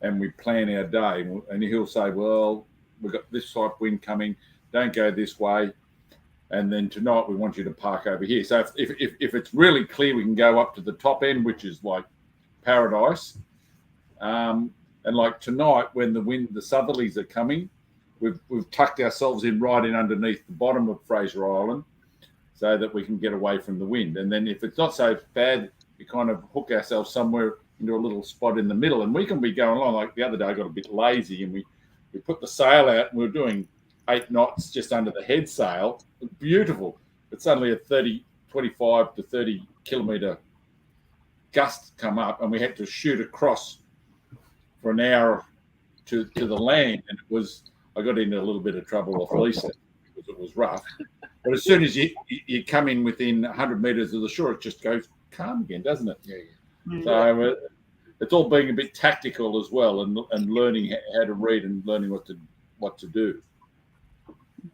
and we plan our day. And he'll say, well, we've got this type of wind coming. Don't go this way. And then tonight we want you to park over here. So if it's really clear, we can go up to the top end, which is like paradise. And like tonight, when the southerlies are coming, we've tucked ourselves in right in underneath the bottom of Fraser Island so that we can get away from the wind. And then if it's not so bad, we kind of hook ourselves somewhere into a little spot in the middle, and we can be going along. Like the other day, I got a bit lazy and we put the sail out and we were doing 8 knots just under the head sail. It was beautiful. But suddenly a 25 to 30 kilometre gust come up, and we had to shoot across for an hour to the land. And I got into a little bit of trouble off Lisa because it was rough. But as soon as you come in within 100 metres of the shore, it just goes calm again, doesn't it? Yeah. So it's all being a bit tactical as well, and learning how to read and learning what to do.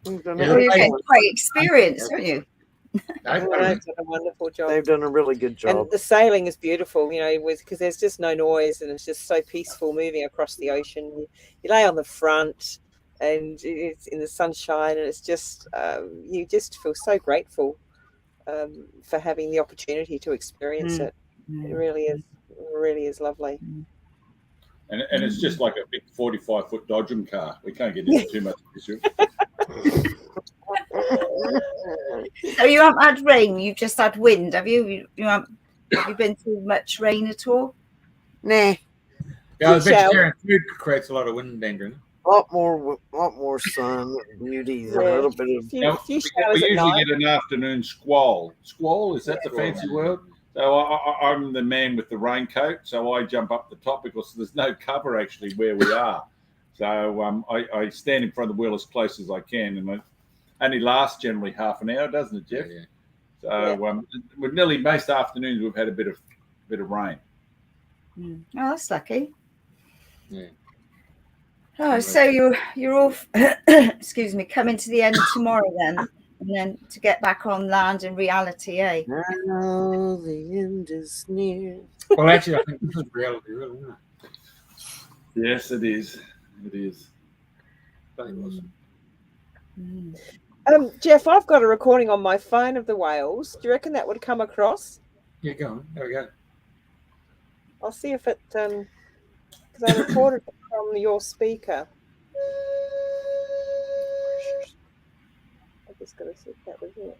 You've got great experience, haven't you? They've done a wonderful job. They've done a really good job. And the sailing is beautiful, you know, because there's just no noise and it's just so peaceful moving across the ocean. You lay on the front and it's in the sunshine, and it's just you just feel so grateful for having the opportunity to experience it. It really is lovely. And it's just like a big 45-foot Dodgem car. We can't get into too much issue. So you haven't had rain, you've just had wind, have you? Have you been through much rain at all? Nah. Yeah, vegetarian food creates a lot of wind, Andrena. A lot more sun and beauty. A little bit of. We usually get an afternoon squall. Squall, is that the fancy word? So I'm the man with the raincoat, so I jump up the top because there's no cover actually where we are. So I stand in front of the wheel as close as I can, and it only lasts generally half an hour, doesn't it, Jeff? Yeah. So with nearly most afternoons we've had a bit of rain. Oh, that's lucky. Yeah. Oh, so you're all excuse me, coming to the end tomorrow then, and then to get back on land in reality, eh? Now the end is near. Well, actually, I think this is reality, really, isn't it? Yes, it is. It is. Very awesome. Jeff, I've got a recording on my phone of the whales. Do you reckon that would come across? Yeah, go on. There we go. I'll see if it, because I recorded it from your speaker. I just got to see if that was it.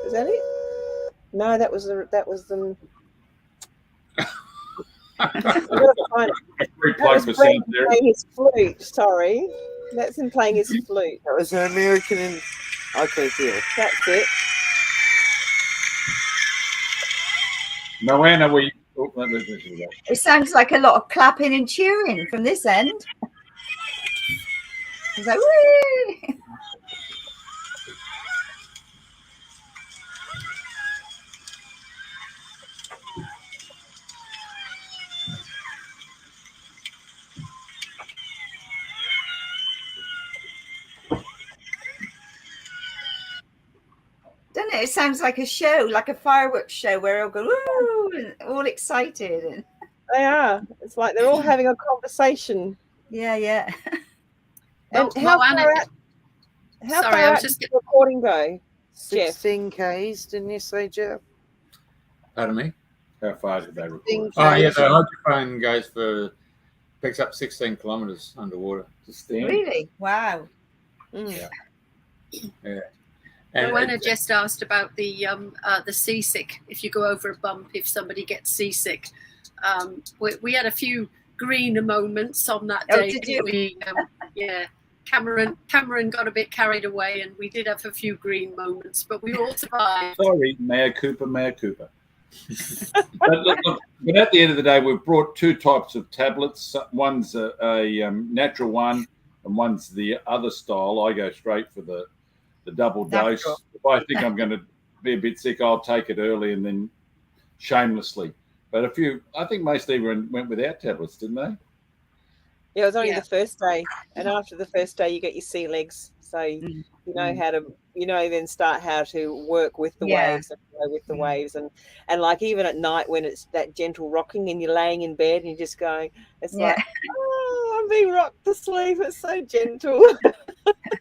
Is that it? No, that was them. That was playing his flute. Sorry, that's him playing his flute. That was an American. Okay, here. That's it. Moana, It sounds like a lot of clapping and cheering from this end. It's like, whee! Doesn't it? It sounds like a show, like a fireworks show where they'll go, woo, and all excited. And... They are. It's like they're all having a conversation. Yeah, yeah. And how far out did the recording go, Jeff? 16 Ks, didn't you say, Jeff? Pardon me? How far did they record? Oh, yeah, the hydrophone picks up 16 kilometres underwater. Really? Wow. Yeah. Yeah. Moana just asked about the seasick. If you go over a bump, if somebody gets seasick, we had a few green moments on that day. Did you? Yeah. Cameron got a bit carried away, and we did have a few green moments, but we all survived. Sorry, Mayor Cooper. But at the end of the day, we've brought two types of tablets. One's a natural one, and one's the other style. I go straight for the double dose. If I think I'm going to be a bit sick, I'll take it early and then shamelessly. But I think most everyone went without tablets, didn't they? Yeah, it was only the first day, and after the first day, you get your sea legs, so you know how to, then start how to work with the waves and play with the waves, and like even at night when it's that gentle rocking and you're laying in bed and you're just going, it's like, oh, I'm being rocked to sleep. It's so gentle.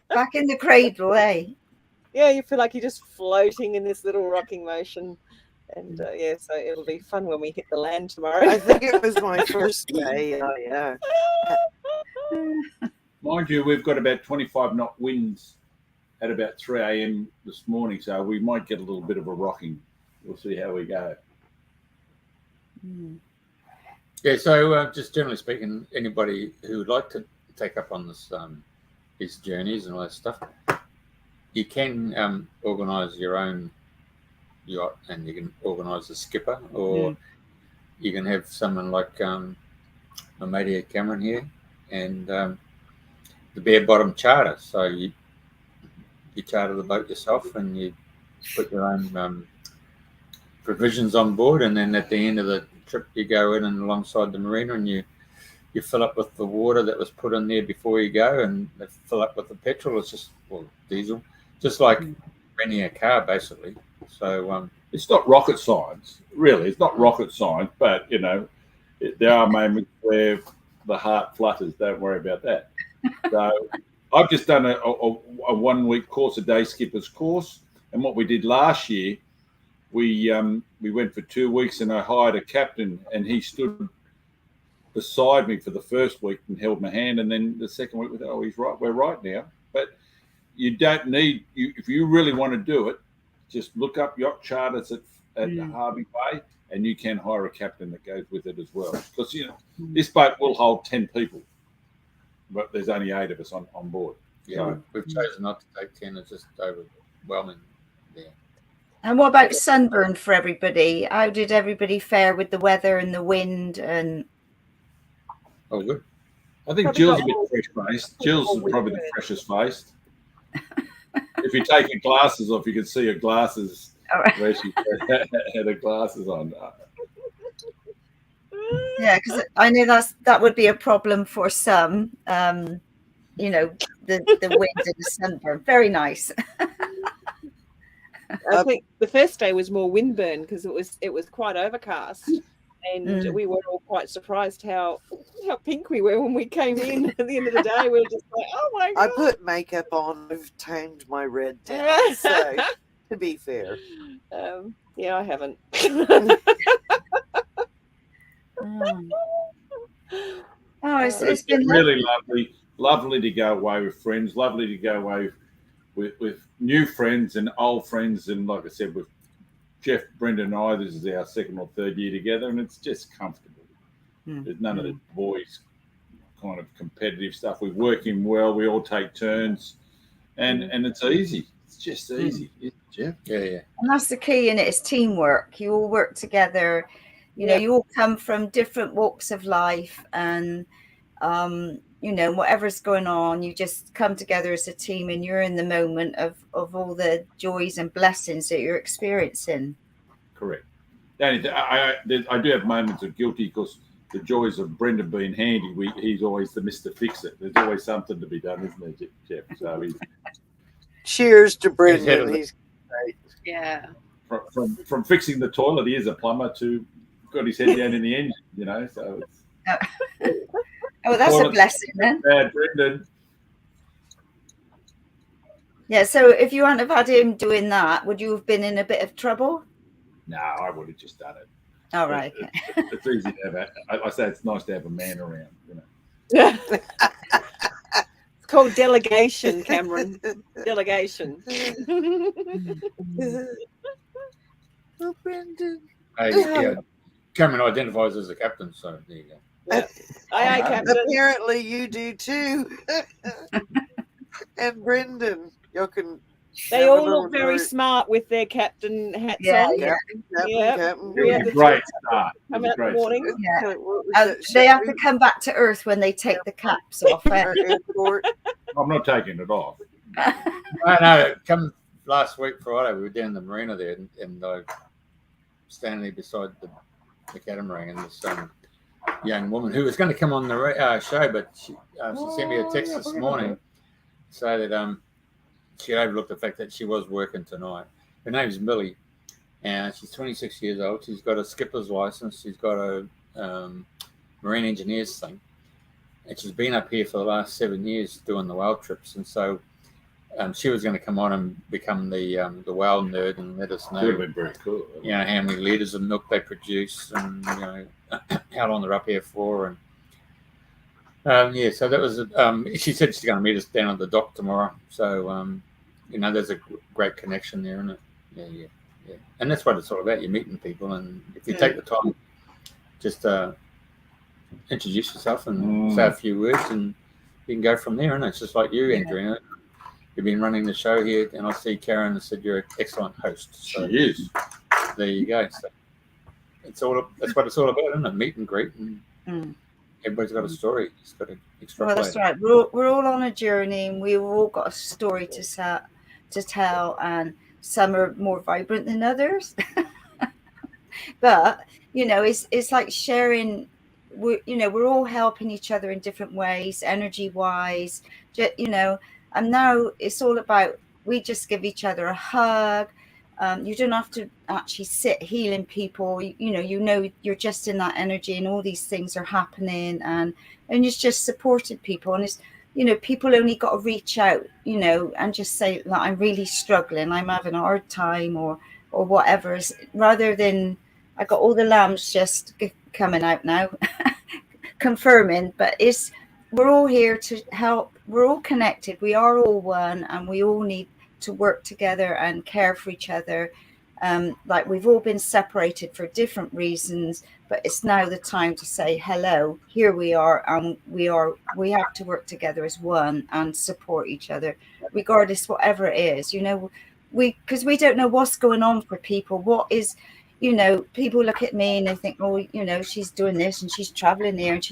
Back in the cradle, eh? Yeah, you feel like you're just floating in this little rocking motion. And so it'll be fun when we hit the land tomorrow. I think it was my first day. Yeah. Mind you, we've got about 25 knot winds at about 3 a.m. this morning, so we might get a little bit of a rocking. We'll see how we go. Yeah, so just generally speaking, anybody who would like to take up on this, these journeys and all that stuff, you can organise your own yacht, and you can organise a skipper, or you can have someone like my mate here, Cameron here, and the bare bottom charter. So you charter the boat yourself, and you put your own provisions on board, and then at the end of the trip you go in and alongside the marina, and you fill up with the water that was put in there before you go, and they fill up with the petrol. It's just diesel, just like renting a car basically. So it's not rocket science, really. It's not rocket science, but there are moments where the heart flutters. Don't worry about that. So I've just done a 1 week course, a day skipper's course, and what we did last year, we went for 2 weeks, and I hired a captain, and he stood beside me for the first week and held my hand, and then the second week, he's right. We're right now. But you don't need if you really want to do it. Just look up yacht charters at Harvey Bay, and you can hire a captain that goes with it as well. Because this boat will hold 10 people, but there's only 8 of us on board. Yeah, so we've chosen not to take 10. It's just overwhelming there. And what about sunburn for everybody? How did everybody fare with the weather and the wind? And oh, good. I think Jill's a bit fresh-faced. Jill's probably the freshest faced. If you take her glasses off, you can see her glasses where she had her glasses on. Yeah, because I know that would be a problem for some. The wind and the sunburn. Very nice. I think the first day was more windburn because it was quite overcast. And we were all quite surprised how pink we were when we came in. At the end of the day, we were just like, oh my God. I put makeup on. I've tamed my red down. So, to be fair. Yeah, I haven't. It's been really lovely to go away with friends, lovely to go away with new friends and old friends. And like I said, with Jeff, Brendan and I, this is our second or third year together, and it's just comfortable. There's none of the boys kind of competitive stuff. We work in well, we all take turns, and it's easy. It's just easy, isn't it, Jeff? Yeah. And that's the key in it, is teamwork. You all work together. You know, you all come from different walks of life, and you know, whatever's going on, you just come together as a team, and you're in the moment of all the joys and blessings that you're experiencing. Correct. I do have moments of guilty, because the joys of Brendan being handy, he's always the Mr. Fix-It. There's always something to be done, isn't there, Jeff? So cheers to Brendan. He's great. Yeah. From fixing the toilet, he is a plumber, to got his head down in the engine, you know. So it's oh, that's a blessing then. Brendan. Yeah, so if you hadn't have had him doing that, would you have been in a bit of trouble? No, I would have just done it. All right. It's easy to have. I say it's nice to have a man around, you know. It's called delegation, Cameron. Delegation. Oh, Brendan. Hey, Cameron identifies as a captain, so there you go. Yeah. Aye, Captain. Apparently you do too. And Brendan, you can. They all look very smart with their captain hats on. Captain. It was a great start. Come out in the morning. Yeah. They have to come back to earth when they take the caps off. I'm not taking it off. No. Come last week Friday, we were down in the marina there, and I standing beside the catamaran, and this young woman who was going to come on the show, but she sent me a text this morning so that she overlooked the fact that she was working tonight. Her name's Millie, and she's 26 years old. She's got a skipper's license. She's got a marine engineer's thing, and she's been up here for the last 7 years doing the whale trips. And so she was going to come on and become the whale nerd and let us know. That would have been very cool. You know, how many liters of milk they produce, and you know how long they're up here for, and so that was. She said she's going to meet us down at the dock tomorrow. So you know, there's a great connection there, isn't it? Yeah. And that's what it's all about. You're meeting people, and if you take the time, just introduce yourself and say a few words, and you can go from there. And it's just like you, Andrena. You've been running the show here, and I see Karen and said you're an excellent host. So she is. There you go. So that's what it's all about, isn't it? Meet and greet, and everybody's got a story. It's got to extrapolate. Well, that's right. We're all on a journey, and we've all got a story to tell, and some are more vibrant than others. But you know, it's like sharing. We're all helping each other in different ways, energy wise. You know. And now it's all about, we just give each other a hug. You don't have to actually sit healing people. You know, you're just in that energy, and all these things are happening, and it's just supporting people. And it's, you know, people only got to reach out, you know, and just say, like, I'm really struggling, I'm having a hard time, or whatever, rather than, I got all the lambs just coming out now, confirming, but we're all here to help. We're all connected. We are all one, and we all need to work together and care for each other. Like, we've all been separated for different reasons, but it's now the time to say hello. Here we are, and we have to work together as one and support each other, regardless whatever it is. You know, because we don't know what's going on for people. What is, you know, people look at me and they think, oh, you know, she's doing this and she's traveling there, and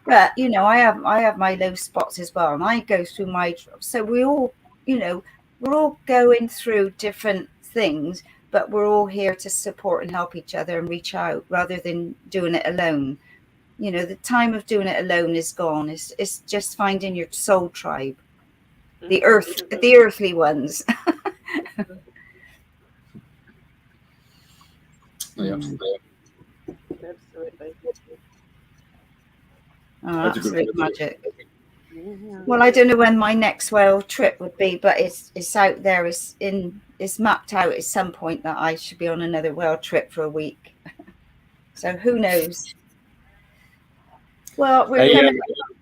but you know, I have my low spots as well, and I go through my, so we all, you know, we're all going through different things, but we're all here to support and help each other and reach out, rather than doing it alone. You know, the time of doing it alone is gone. It's just finding your soul tribe, the earthly ones. Yeah. Absolutely. Oh, That's a good absolute idea. magic. Well, I don't know when my next whale trip would be, but it's out there. It's mapped out at some point that I should be on another whale trip for a week. So who knows? Well, we're Hey, coming.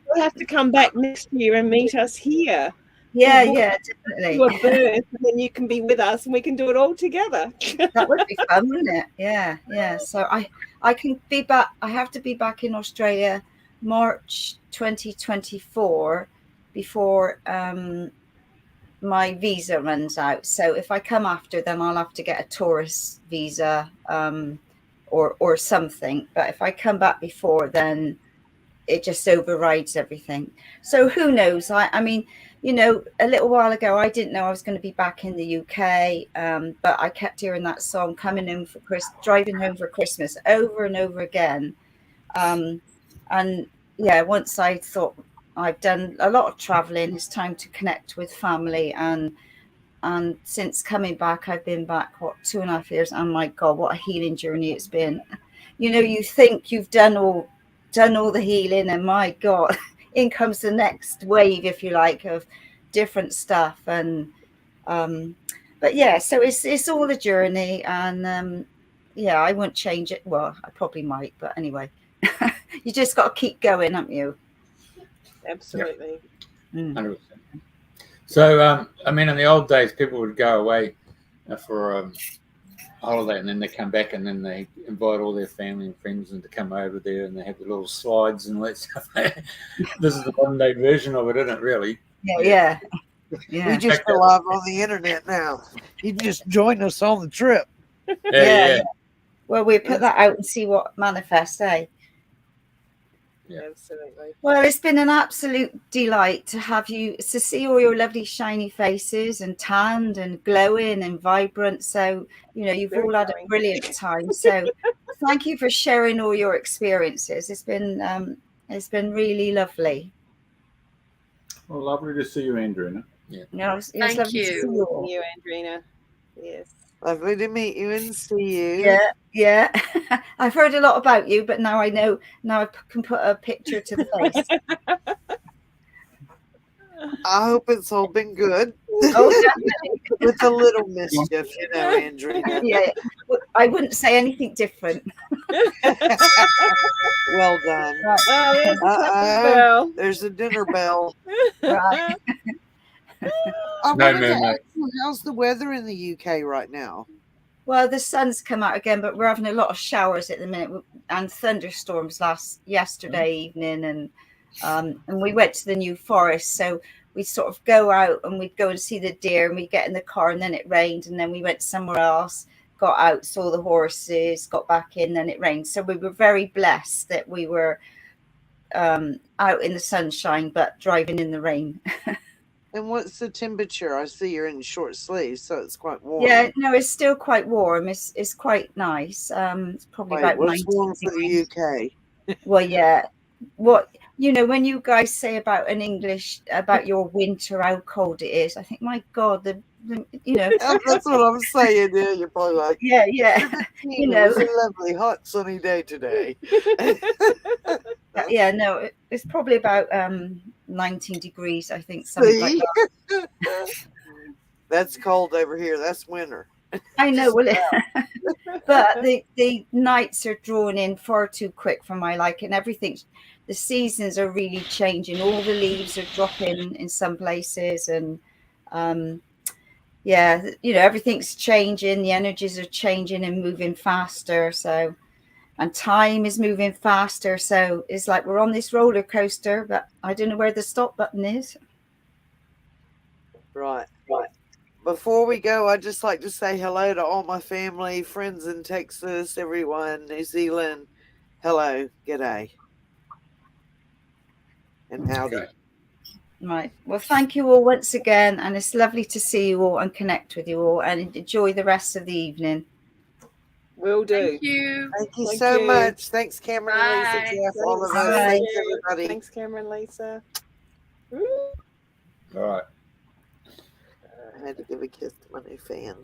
You'll have to come back next year and meet us here. Yeah, we'll definitely. Do a birth, and then you can be with us, and we can do it all together. That would be fun, wouldn't it? Yeah. So I can be back. I have to be back in Australia March 2024 before my visa runs out. So if I come after, then I'll have to get a tourist visa or something. But if I come back before, then it just overrides everything. So who knows? I mean, you know, a little while ago, I didn't know I was going to be back in the UK, but I kept hearing that song "Coming Home for Driving Home for Christmas" over and over again. And yeah, once I thought I've done a lot of traveling, it's time to connect with family. And since coming back, I've been back 2.5 years. And my God, what a healing journey it's been. You know, you think you've done all the healing, and my God, in comes the next wave, if you like, of different stuff. And but yeah, so it's all a journey. And yeah, I won't change it. Well, I probably might, but anyway. You just got to keep going, haven't you? Absolutely. 100%. So, I mean, in the old days, people would go away for a holiday, and then they come back, and then they invite all their family and friends and to come over there, and they have the little slides and all that stuff. This is the modern day version of it, isn't it? Really? Yeah. We just go live on the internet now. You just join us on the trip. Yeah. Well, we'll put that out and see what manifests, eh? Yeah. Absolutely. Well, it's been an absolute delight to have you, to see all your lovely shiny faces and tanned and glowing and vibrant. So, you know, you've Very all had a glowing. brilliant time. So thank you for sharing all your experiences. It's been really lovely. Well, lovely to see you, Andrena. Yeah. No, it's Thank lovely to you. see you all. You, Andrena. Yes. Lovely to meet you and see you. Yeah. I've heard a lot about you, but now I know. Now I can put a picture to the face. I hope it's all been good. Oh, definitely. With a little mischief, you know, Andrena. Yeah. I wouldn't say anything different. Well done. Oh, there's a Taco Bell. There's a dinner bell. Right. I No, wanted to no. ask you, how's the weather in the UK right now? Well, the sun's come out again, but we're having a lot of showers at the minute and thunderstorms yesterday evening, and we went to the New Forest, so we'd sort of go out and we'd go and see the deer, and we'd get in the car, and then it rained, and then we went somewhere else, got out, saw the horses, got back in, then it rained. So we were very blessed that we were out in the sunshine, but driving in the rain. And what's the temperature? I see you're in short sleeves, so it's quite warm. Yeah, no, it's still quite warm. It's quite nice. It's probably about what's 19 warm for degrees. the UK? Well, yeah. What, you know, when you guys say about about your winter, how cold it is, I think, my God, the you know. That's what I'm saying. Yeah, you're probably like, Yeah. you know, it was a lovely, hot, sunny day today. Yeah, no, it's probably about 19 degrees, I think, something like that. That's cold over here. That's winter. I know, well, but the nights are drawn in far too quick for my liking. The seasons are really changing. All the leaves are dropping in some places, and yeah, you know, everything's changing. The energies are changing and moving faster. So, and time is moving faster. So it's like we're on this roller coaster, but I don't know where the stop button is. Right. Before we go, I'd just like to say hello to all my family, friends in Texas, everyone, New Zealand. Hello, g'day, and howdy. Okay. Right. Well, thank you all once again, and it's lovely to see you all and connect with you all, and enjoy the rest of the evening. Will do. Thank you. Thank you Thank so you. much. Thanks, Cameron and Lisa, Bye. Jeff, all of us. Bye. Thanks, everybody. Thanks, Cameron, Lisa. All right. I had to give a kiss to my new fan.